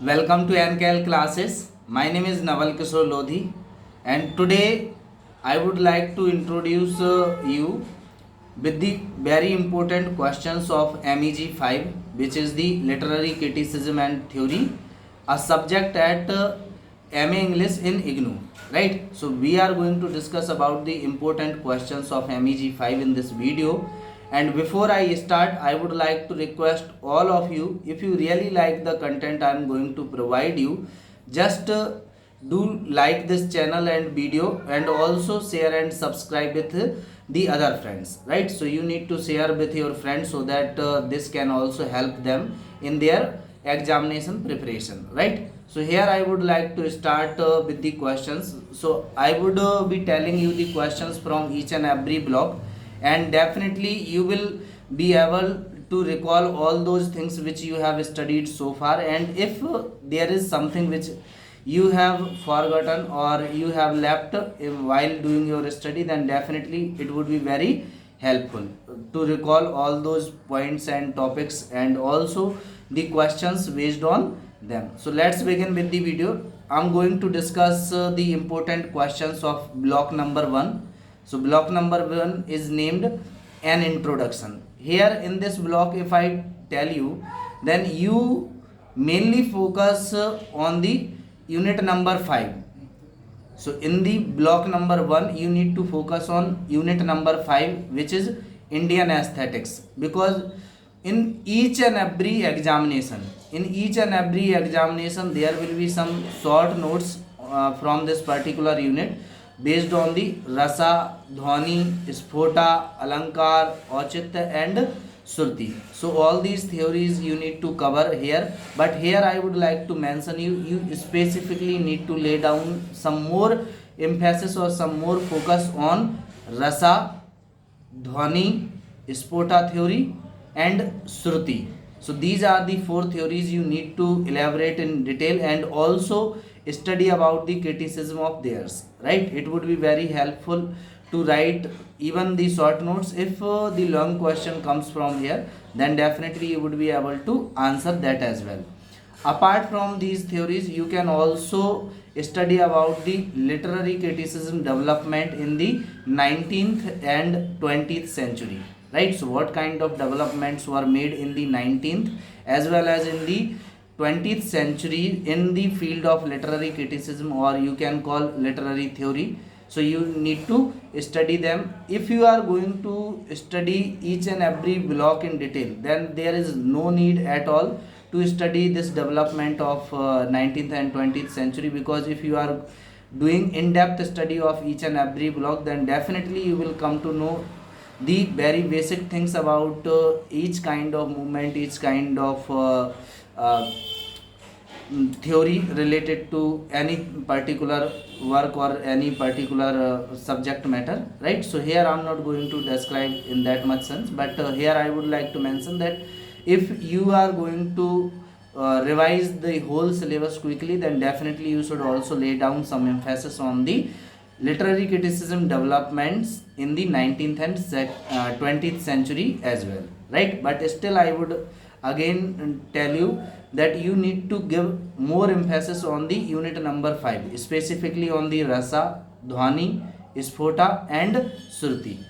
Welcome to NKL classes. My name is Naval Kishore Lodhi, and today I would like to introduce you with the very important questions of MEG 5, which is the literary criticism and theory, a subject at MA English in IGNOU. Right? So we are going to discuss about the important questions of MEG 5 in this video. And before I start, I would like to request all of you, if you really like the content I am going to provide you, just do like this channel and video, and also share and subscribe with the other friends, right? So you need to share with your friends so that this can also help them in their examination preparation, right? So here I would like to start with the questions. So I would be telling you the questions from each and every block, and definitely you will be able to recall all those things which you have studied so far. And if there is something which you have forgotten or you have left while doing your study, then definitely it would be very helpful to recall all those points and topics and also the questions based on them. So let's begin with the video. I'm going to discuss the important questions of block number 1. So block number 1 is named an introduction. Here in this block, if I tell you, then you mainly focus on the unit number 5. So in the block number 1, you need to focus on unit number 5, which is Indian aesthetics, because in each and every examination, there will be some short notes from this particular unit based on the rasa, dhwani, sphota, alankar, auchitya and Surti. So all these theories you need to cover here, but here I would like to mention you specifically need to lay down some more emphasis or some more focus on rasa, dhwani, spota theory and Shruti. So these are the 4 theories you need to elaborate in detail, and also study about the criticism of theirs, right? It would be very helpful to write even the short notes. If the long question comes from here, then definitely you would be able to answer that as well. Apart from these theories, you can also study about the literary criticism development in the 19th and 20th century, right? So what kind of developments were made in the 19th as well as in the 20th century in the field of literary criticism, or you can call literary theory. So you need to study them. If you are going to study each and every block in detail, then there is no need at all to study this development of 19th and 20th century, because if you are doing in-depth study of each and every block, then definitely you will come to know the very basic things about each kind of movement, each kind of theory related to any particular work or any particular subject matter, right? So here I'm not going to describe in that much sense, but here I would like to mention that if you are going to revise the whole syllabus quickly, then definitely you should also lay down some emphasis on the literary criticism developments in the 19th and 20th century as well, right? But still I would again tell you that you need to give more emphasis on the unit number 5, specifically on the rasa, dhwani, sphota and Shruti.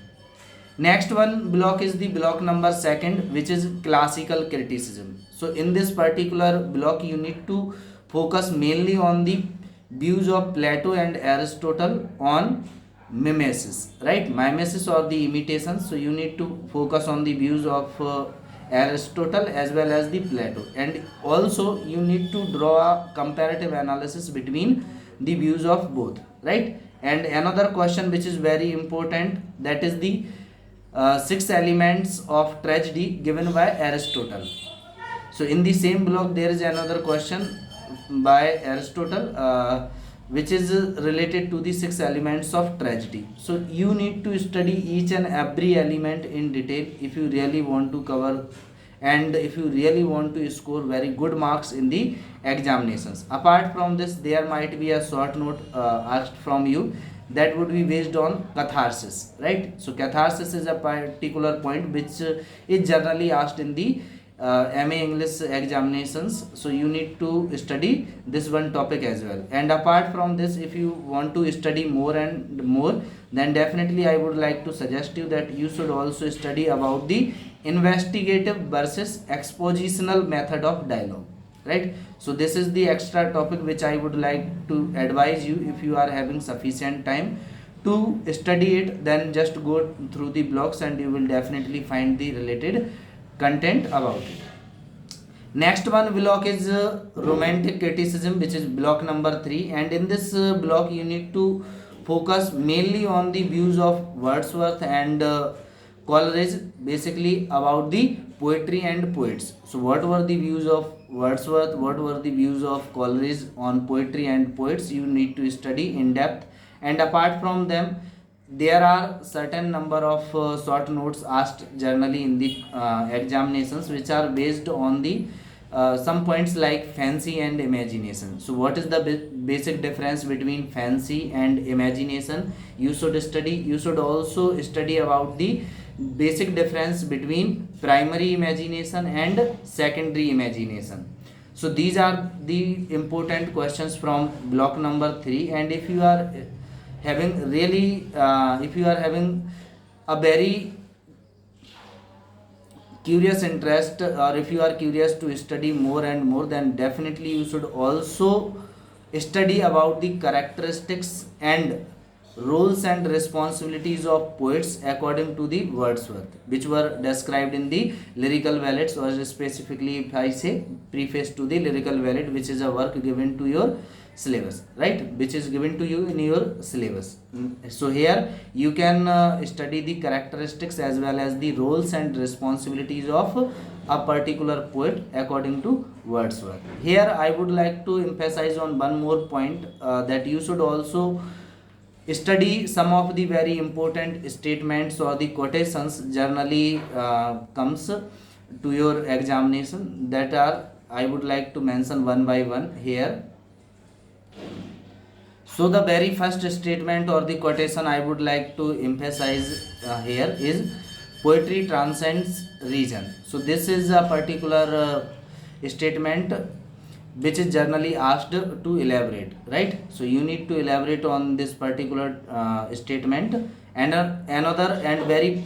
Next one block is the block number 2, which is classical criticism. So in this particular block, you need to focus mainly on the views of Plato and Aristotle on mimesis, right? Mimesis or the imitations. So you need to focus on the views of Aristotle as well as the Plato, and also you need to draw a comparative analysis between the views of both, right? And another question which is very important, that is the 6 elements of tragedy given by Aristotle. So in the same block there is another question by Aristotle which is related to the 6 elements of tragedy. So you need to study each and every element in detail if you really want to cover and if you really want to score very good marks in the examinations. Apart from this, there might be a short note asked from you, that would be based on catharsis, right? So catharsis is a particular point which is generally asked in the MA English examinations, so you need to study this one topic as well. And apart from this, if you want to study more and more, then definitely I would like to suggest you that you should also study about the investigative versus expositional method of dialogue, right? So this is the extra topic which I would like to advise you. If you are having sufficient time to study it, then just go through the blogs and you will definitely find the related content about it. Next one block is romantic criticism, which is block number 3, and in this block you need to focus mainly on the views of Wordsworth and Coleridge, basically about the poetry and poets. So what were the views of Wordsworth, what were the views of Coleridge on poetry and poets, you need to study in depth. And apart from them, there are certain number of short notes asked generally in the examinations, which are based on the some points like fancy and imagination. So what is the basic difference between fancy and imagination? You should study. You should also study about the basic difference between primary imagination and secondary imagination. So these are the important questions from block number 3. And if you are having really if you are having a very curious interest, or if you are curious to study more and more, then definitely you should also study about the characteristics and roles and responsibilities of poets according to the Wordsworth, which were described in the Lyrical Ballads, or specifically if I say preface to the Lyrical Ballad, which is a work given to your syllabus, right, which is given to you in your syllabus. So here you can study the characteristics as well as the roles and responsibilities of a particular poet according to Wordsworth. Here I would like to emphasize on one more point, that you should also study some of the very important statements or the quotations generally comes to your examination, that are I would like to mention one by one here. So the very first statement or the quotation I would like to emphasize here is poetry transcends region. So this is a particular statement which is generally asked to elaborate, right? So you need to elaborate on this particular statement. And another and very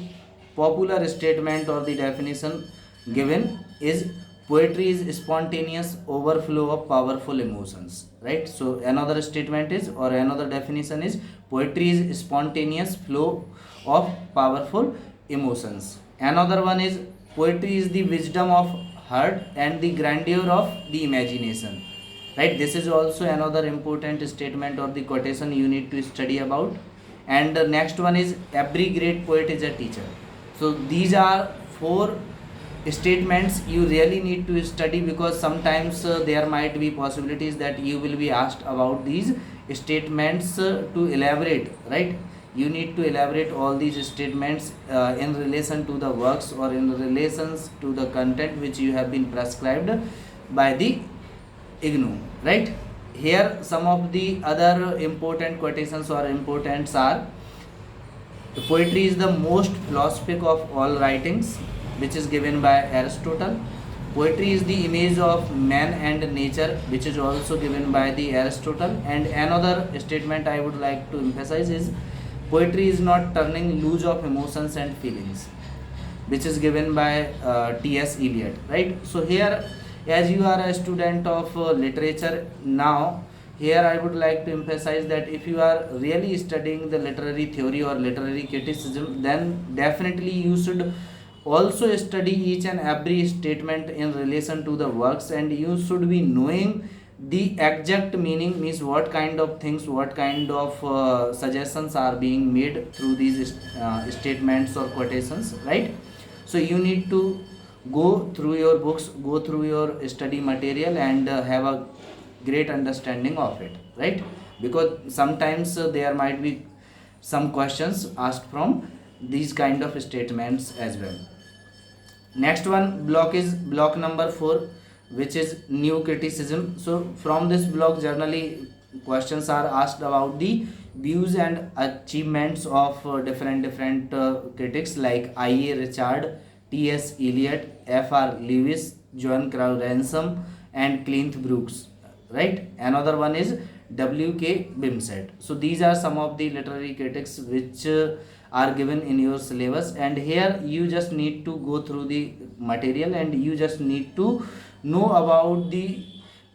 popular statement or the definition given is poetry is spontaneous overflow of powerful emotions, right? So another statement is, or another definition is, poetry is spontaneous flow of powerful emotions. Another one is, poetry is the wisdom of heart and the grandeur of the imagination, right? This is also another important statement or the quotation you need to study about. And the next one is, every great poet is a teacher. So these are 4 statements you really need to study, because sometimes there might be possibilities that you will be asked about these statements to elaborate, right? You need to elaborate all these statements in relation to the works or in relations to the content which you have been prescribed by the IGNOU, right? Here some of the other important quotations or importants are, the poetry is the most philosophic of all writings, which is given by Aristotle. Poetry is the image of man and nature, which is also given by the Aristotle. And another statement I would like to emphasize is, poetry is not turning loose of emotions and feelings, which is given by T.S. Eliot, right? So here, as you are a student of literature now, here I would like to emphasize that if you are really studying the literary theory or literary criticism, then definitely you should also study each and every statement in relation to the works, and you should be knowing the exact meaning, means what kind of things, what kind of suggestions are being made through these statements or quotations, right? So you need to go through your books, go through your study material, and have a great understanding of it, right? Because sometimes there might be some questions asked from these kind of statements as well. Next one block is block number 4, which is new criticism. So from this block generally questions are asked about the views and achievements of different critics like I.A. Richard, T.S. Eliot, F.R. Lewis, Joan Crow Ransom, and Clint Brooks, right? Another one is W.K. Bimset. So these are some of the literary critics which are given in your syllabus, and here you just need to go through the material and you just need to know about the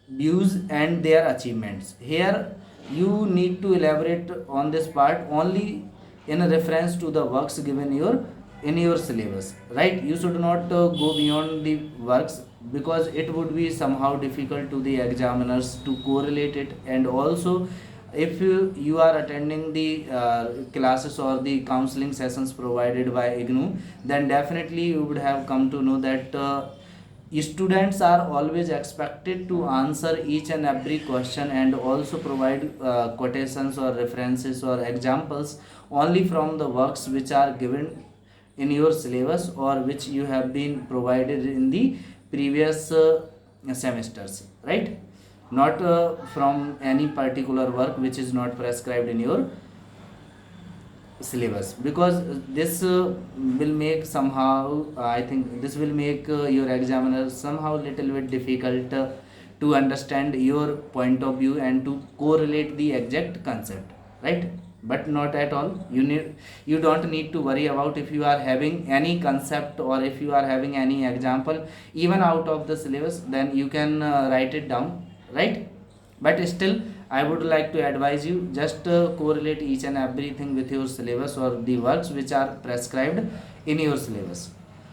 views and their achievements. Here you need to elaborate on this part only in a reference to the works given in your syllabus, right? You should not go beyond the works, because it would be somehow difficult to the examiners to correlate it. And also, if you are attending the classes or the counseling sessions provided by IGNOU, then definitely you would have come to know that students are always expected to answer each and every question and also provide quotations or references or examples only from the works which are given in your syllabus or which you have been provided in the previous semesters, right? Not from any particular work which is not prescribed in your syllabus, because this will make somehow I think this will make your examiner somehow little bit difficult to understand your point of view and to correlate the exact concept, right? But not at all. You don't need to worry about if you are having any concept or if you are having any example even out of the syllabus, then you can write it down, right? But still, I would like to advise you, just correlate each and everything with your syllabus or the works which are prescribed in your syllabus.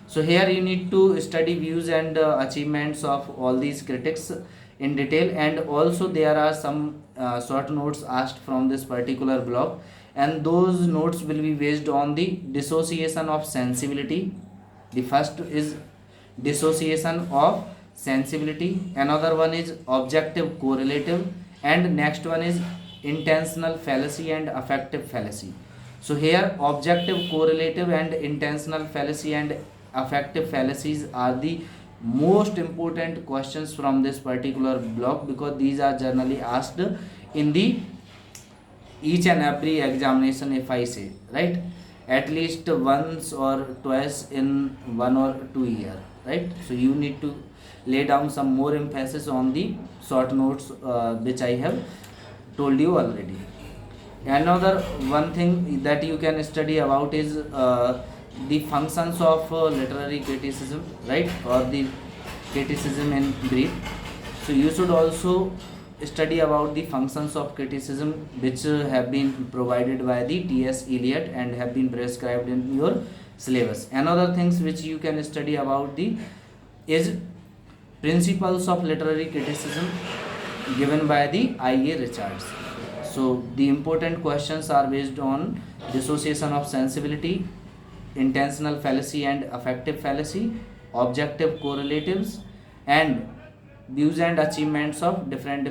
So here you need to study views and achievements of all these critics in detail, and also there are some short notes asked from this particular block, and those notes will be based on the dissociation of sensibility. The first is dissociation of sensibility, another one is objective correlative, and next one is intentional fallacy and affective fallacy. So here objective correlative and intentional fallacy and affective fallacies are the most important questions from this particular block, because these are generally asked in the each and every examination, if I say, right, at least once or twice in 1 or 2 years, right? So you need to lay down some more emphasis on the short notes which I have told you already. Another one thing that you can study about is the functions of literary criticism, right, or the criticism in brief. So you should also study about the functions of criticism which have been provided by the T.S. Eliot and have been prescribed in your syllabus. Another things which you can study about the is principles of literary criticism given by the I.A. Richards. So the important questions are based on dissociation of sensibility, intentional fallacy and affective fallacy, objective correlatives, and views and achievements of different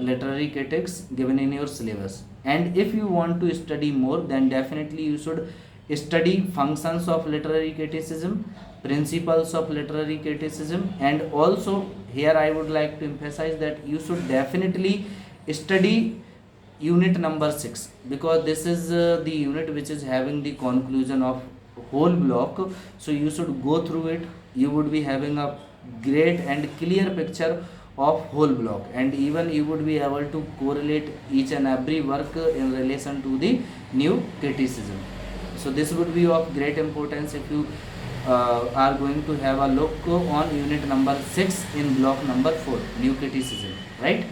literary critics given in your syllabus. And if you want to study more, then definitely you should study functions of literary criticism, principles of literary criticism, and also here I would like to emphasize that you should definitely study unit number 6, because this is the unit which is having the conclusion of whole block. So you should go through it. You would be having a great and clear picture of whole block, and even you would be able to correlate each and every work in relation to the new criticism. So this would be of great importance if you are going to have a look on unit number 6 in block number 4, new criticism, right?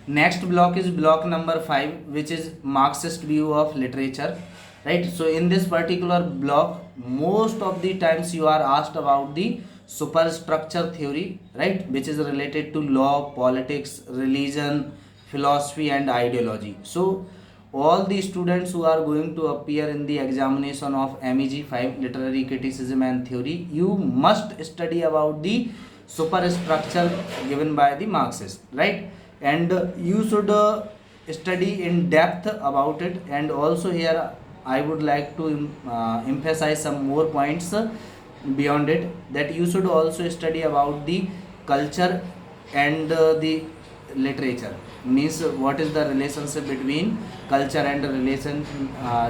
Next block is block number 5, which is Marxist view of literature, right? So in this particular block, most of the times you are asked about the superstructure theory, right, which is related to law, politics, religion, philosophy and ideology. So all the students who are going to appear in the examination of MEG 5, literary criticism and theory, you must study about the superstructure given by the Marxist, right? And you should study in depth about it. And also here I would like to emphasize some more points beyond it, that you should also study about the culture and the literature. Means what is the relationship between culture and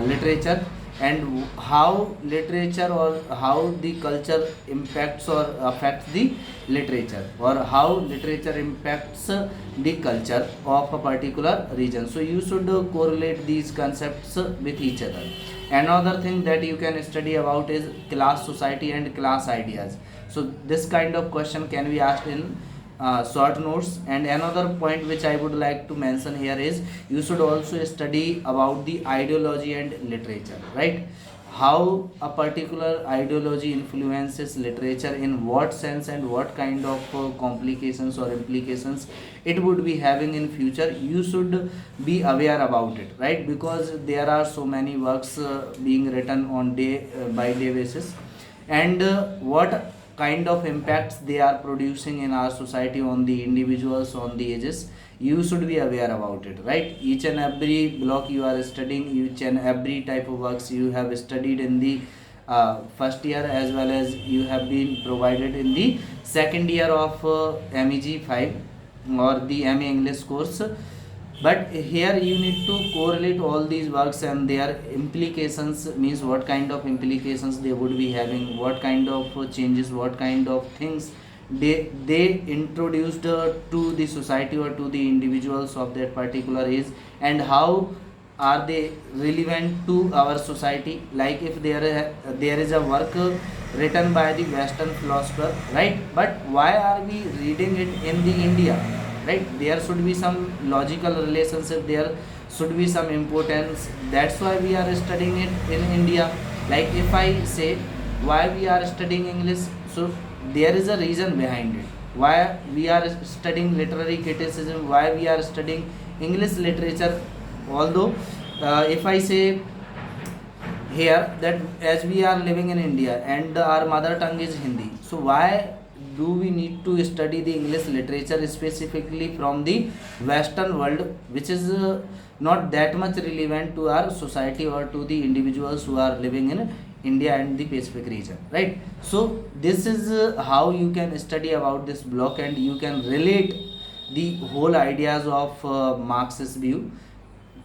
literature, and how literature or how the culture impacts or affects the literature, or how literature impacts the culture of a particular region. So you should correlate these concepts with each other. Another thing that you can study about is class society and class ideas. So this kind of question can be asked in short notes. And another point which I would like to mention here is you should also study about the ideology and literature, right? How a particular ideology influences literature, in what sense and what kind of complications or implications it would be having in future. You should be aware about it, right? Because there are so many works being written on day by day basis, and what kind of impacts they are producing in our society on the individuals, on the ages, you should be aware about it, right? Each and every block you are studying, each and every type of works you have studied in the first year, as well as you have been provided in the second year of MEG 5 or the MA English course. But here you need to correlate all these works and their implications, means what kind of implications they would be having, what kind of changes, what kind of things they introduced to the society or to the individuals of that particular age, and how are they relevant to our society. Like if there is a work written by the Western philosopher, right? But why are we reading it in the India, right? There should be some logical relationship, there should be some importance. That's why we are studying it in India. Like if I say why we are studying English, so there is a reason behind it. Why we are studying literary criticism, why we are studying English literature. Although if I say here that as we are living in India and our mother tongue is Hindi, so why do we need to study the English literature specifically from the Western world, which is not that much relevant to our society or to the individuals who are living in India and the Pacific region, right? So this is how you can study about this block, and you can relate the whole ideas of Marx's view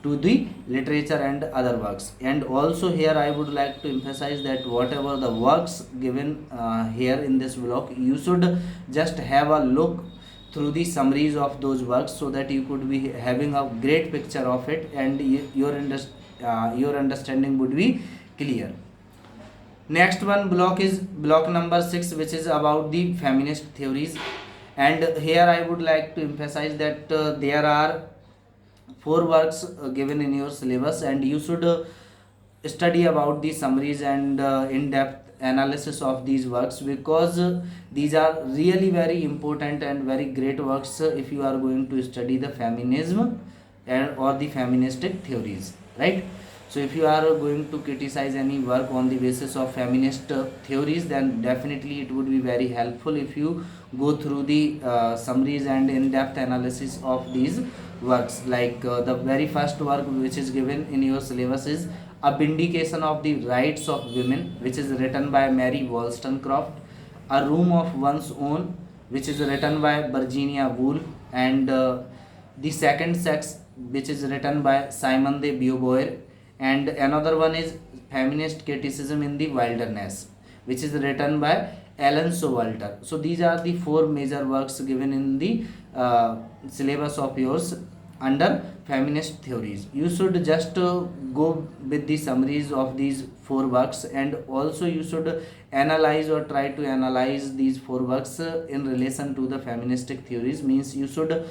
to the literature and other works. And also here I would like to emphasize that whatever the works given here in this block, you should just have a look through the summaries of those works, so that you could be having a great picture of it, and your understanding would be clear. Next one block is block number 6, which is about the feminist theories. And here I would like to emphasize that there are 4 works given in your syllabus, and you should study about the summaries and in-depth analysis of these works, because these are really very important and very great works if you are going to study the feminism and or the feministic theories, right? So if you are going to criticize any work on the basis of feminist theories, then definitely it would be very helpful if you go through the summaries and in-depth analysis of these works. Like the very first work which is given in your syllabus is A Vindication of the Rights of Women, which is written by Mary Wollstonecraft. A Room of One's Own, which is written by Virginia Woolf. And The Second Sex, which is written by Simone de Beauvoir. And another one is Feminist Criticism in the Wilderness, which is written by Ellen Showalter. So these are the 4 major works given in the syllabus of yours under feminist theories. You should just go with the summaries of these 4 works, and also you should analyze or try to analyze these 4 works in relation to the feministic theories. Means you should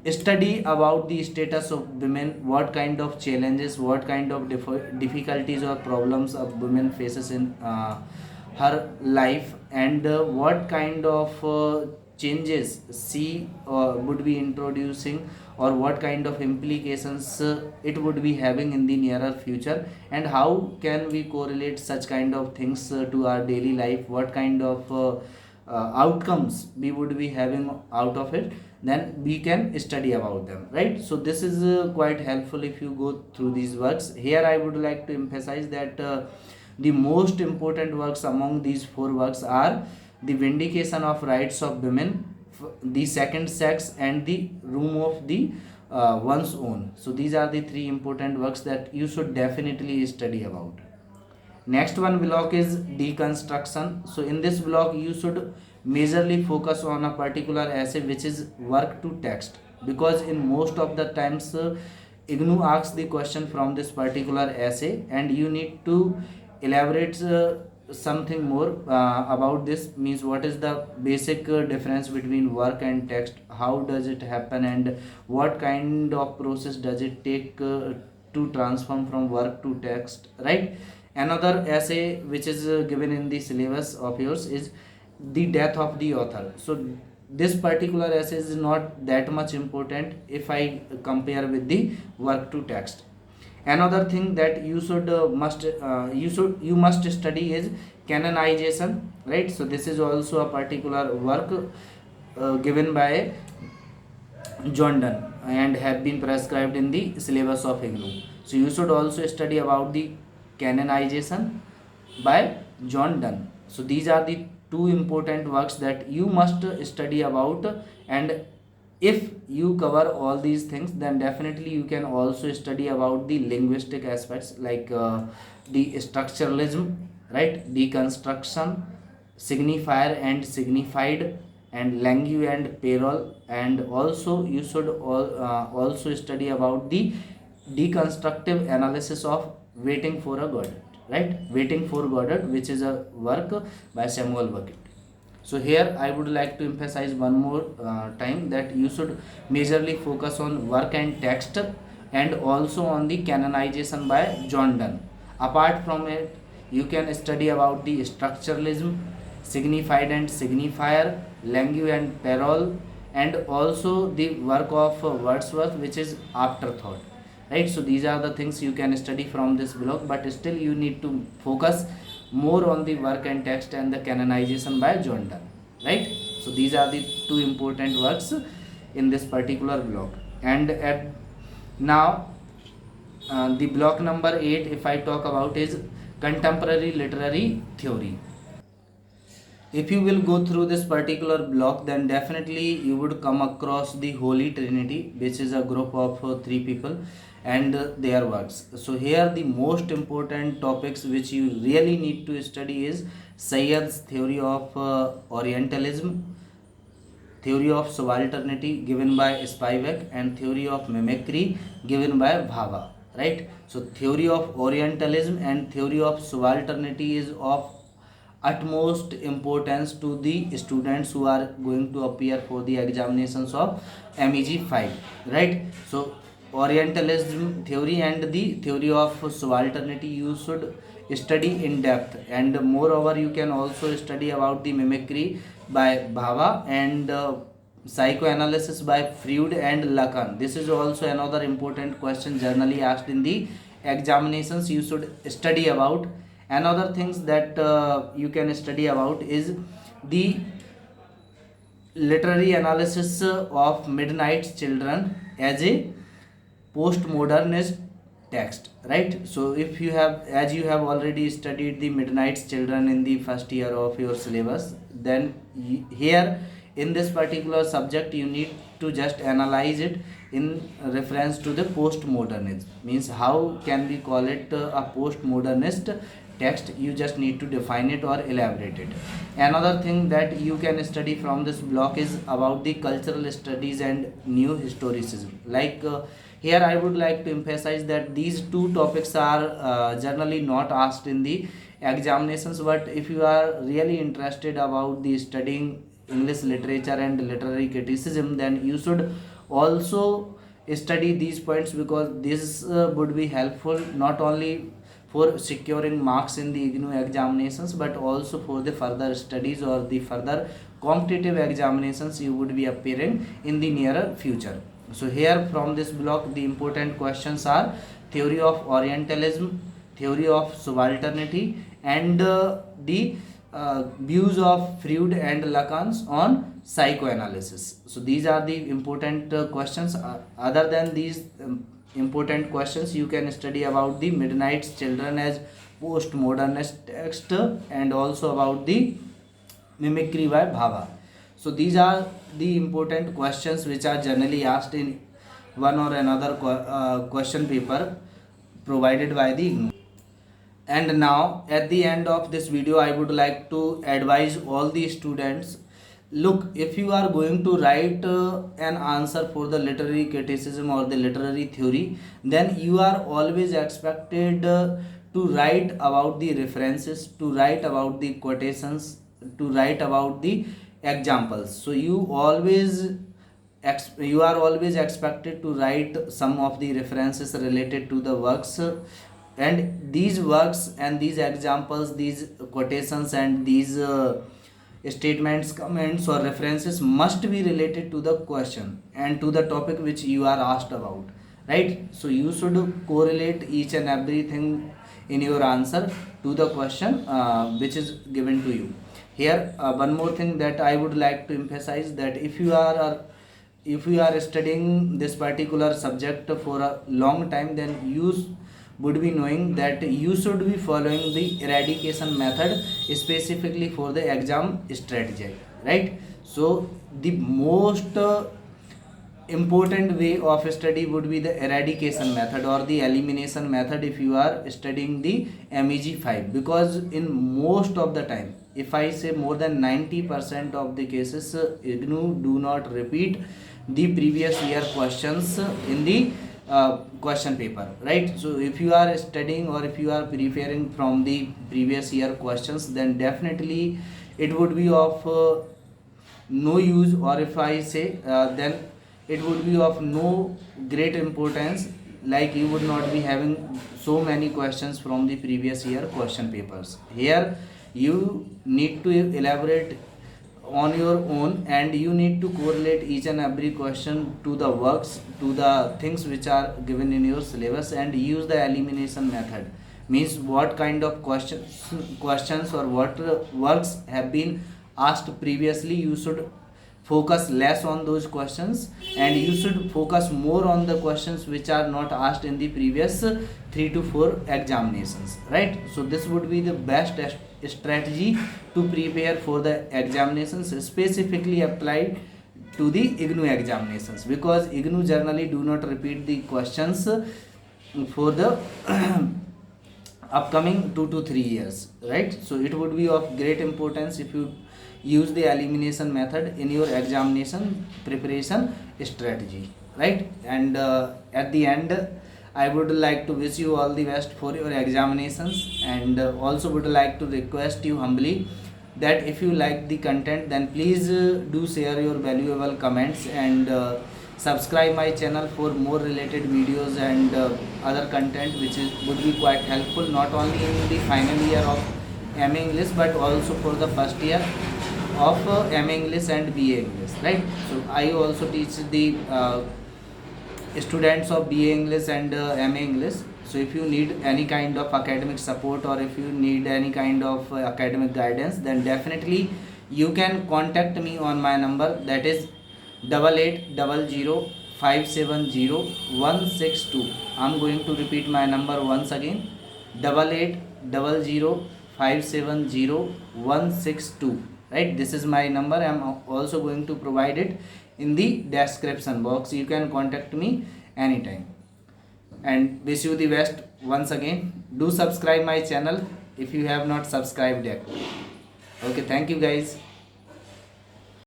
study about the status of women, what kind of challenges, what kind of difficulties or problems a woman faces in her life, and what kind of changes she would be introducing, or what kind of implications it would be having in the nearer future, and how can we correlate such kind of things to our daily life, what kind of outcomes we would be having out of it, then we can study about them, right? So this is quite helpful if you go through these works. Here I would like to emphasize that the most important works among these 4 works are The Vindication of Rights of Women, The Second Sex, and The Room of the One's Own. So these are the 3 important works that you should definitely study about. Next one block is deconstruction. So in this block you should majorly focus on a particular essay which is work to text, because in most of the times IGNOU asks the question from this particular essay and you need to elaborate something more about this, means what is the basic difference between work and text, how does it happen, and what kind of process does it take to transform from work to text, right? Another essay which is given in the syllabus of yours is the death of the author. So this particular essay is not that much important if I compare with the work to text. Another thing that you must study is canonization, right? So this is also a particular work given by John Donne and have been prescribed in the syllabus of IGNOU. So you should also study about the canonization by John Donne. So these are the two important works that you must study about, and if you cover all these things, then definitely you can also study about the linguistic aspects like the structuralism, right, deconstruction, signifier and signified, and language and parole. And also you should also study about the deconstructive analysis of Waiting for a Godot, right? Waiting for Godot, which is a work by Samuel Beckett. So here I would like to emphasize one more time that you should majorly focus on work and text, and also on the canonization by John Donne. Apart from it, you can study about the structuralism, signified and signifier, language and parole, and also the work of Wordsworth, which is Afterthought, right? So these are the things you can study from this block, but still you need to focus more on the work and text and the canonization by John Donne, right? So these are the two important works in this particular block. And at now the block number 8, if I talk about, is contemporary literary theory. If you will go through this particular block, then definitely you would come across the Holy Trinity, which is a group of three people and their works. So here the most important topics which you really need to study is Sayyad's theory of Orientalism, theory of subalternity given by Spivak, and theory of mimicry given by Bhabha, right? So theory of Orientalism and theory of subalternity is of utmost importance to the students who are going to appear for the examinations of MEG 5, right? So Orientalism theory and the theory of subalternity you should study in depth, and moreover you can also study about the mimicry by Bhabha and psychoanalysis by Freud and Lacan. This is also another important question generally asked in the examinations, you should study about. Another things that you can study about is the literary analysis of Midnight's Children as a postmodernist text, right? So if you have, as you have already studied the Midnight's Children in the first year of your syllabus, then here in this particular subject you need to just analyze it in reference to the postmodernism, means how can we call it a postmodernist text. You just need to define it or elaborate it. Another thing that you can study from this block is about the cultural studies and new historicism. Like here I would like to emphasize that these two topics are generally not asked in the examinations, but if you are really interested about the studying English literature and literary criticism, then you should also study these points, because this would be helpful not only for securing marks in the IGNOU examinations, but also for the further studies or the further competitive examinations you would be appearing in the nearer future. So here from this block the important questions are theory of Orientalism, theory of subalternity, and the views of Freud and Lacan on psychoanalysis. So these are the important questions. Other than these important questions, you can study about the Midnight's Children as postmodernist text, and also about the mimicry by Bhabha. So these are the important questions which are generally asked in one or another question paper provided by the IGNOU. And now at the end of this video I would like to advise all the students, look, if you are going to write an answer for the literary criticism or the literary theory, then you are always expected to write about the references, to write about the quotations, to write about the examples. So you are always expected to write some of the references related to the works, and these works and these examples, these quotations and these statements, comments or references must be related to the question and to the topic which you are asked about, right? So you should correlate each and everything in your answer to the question which is given to you. Here one more thing that I would like to emphasize, that if you are studying this particular subject for a long time, then you would be knowing that you should be following the eradication method specifically for the exam strategy, right? So the most important way of study would be the eradication method or the elimination method if you are studying the MEG 5, because in most of the time, if I say more than 90% of the cases, IGNOU do not repeat the previous year questions in the question paper, right? So if you are studying or if you are preparing from the previous year questions, then definitely it would be of no use, or if I say then it would be of no great importance, like you would not be having so many questions from the previous year question papers. Here you need to elaborate on your own, and you need to correlate each and every question to the works, to the things which are given in your syllabus, and use the elimination method. Means what kind of questions or what works have been asked previously, you should focus less on those questions, and you should focus more on the questions which are not asked in the previous 3 to 4 examinations, right? So this would be the best strategy to prepare for the examinations, specifically applied to the IGNOU examinations, because IGNOU generally do not repeat the questions for the upcoming 2 to 3 years, right? So it would be of great importance if you use the elimination method in your examination preparation strategy, right? And at the end I would like to wish you all the best for your examinations, and also would like to request you humbly that if you like the content, then please do share your valuable comments, and subscribe my channel for more related videos and other content which would be quite helpful, not only in the final year of MA English but also for the first year of MA English and BA English, right? So I also teach the students of BA English and MA English. So if you need any kind of academic support, or if you need any kind of academic guidance, then definitely you can contact me on my number, that is 8800570162. I'm going to repeat my number once again, 8800570162, right? This is my number. I'm also going to provide it in the description box. You can contact me anytime, and wish you the best once again. Do subscribe my channel if you have not subscribed yet. Okay, thank you guys.